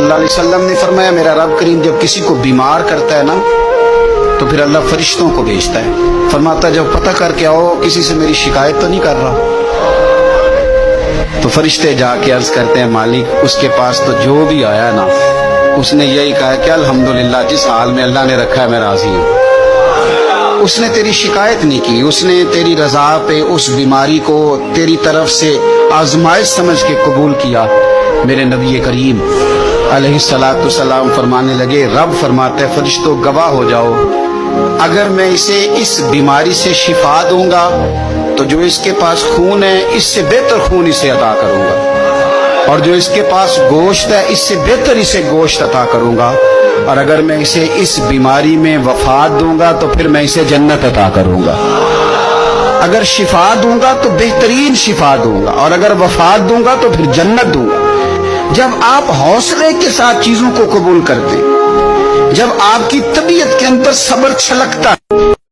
اللہ علیہ وسلم نے فرمایا میرا رب کریم جب کسی کو بیمار کرتا ہے نا تو پھر اللہ فرشتوں کو بھیجتا ہے، فرماتا جب پتہ کر کے آؤ کسی سے میری شکایت تو نہیں کر رہا۔ تو فرشتے جا کے عرض کرتے ہیں مالک اس کے پاس تو جو بھی آیا نا اس نے یہی کہا کہ الحمدللہ جس حال میں اللہ نے رکھا ہے میں راضی ہوں۔ اس نے تیری شکایت نہیں کی، اس نے تیری رضا پہ اس بیماری کو تیری طرف سے آزمائش سمجھ کے قبول کیا۔ میرے نبی کریم علیہ الصلوۃ والسلام فرمانے لگے، رب فرماتا ہے فرشتوں گواہ ہو جاؤ، اگر میں اسے اس بیماری سے شفا دوں گا تو جو اس کے پاس خون ہے اس سے بہتر خون اسے عطا کروں گا، اور جو اس کے پاس گوشت ہے اس سے بہتر اسے گوشت عطا کروں گا، اور اگر میں اسے اس بیماری میں وفات دوں گا تو پھر میں اسے جنت عطا کروں گا۔ اگر شفا دوں گا تو بہترین شفا دوں گا، اور اگر وفات دوں گا تو پھر جنت دوں گا۔ جب آپ حوصلے کے ساتھ چیزوں کو قبول کرتے ہیں، جب آپ کی طبیعت کے اندر صبر چھلکتا ہے،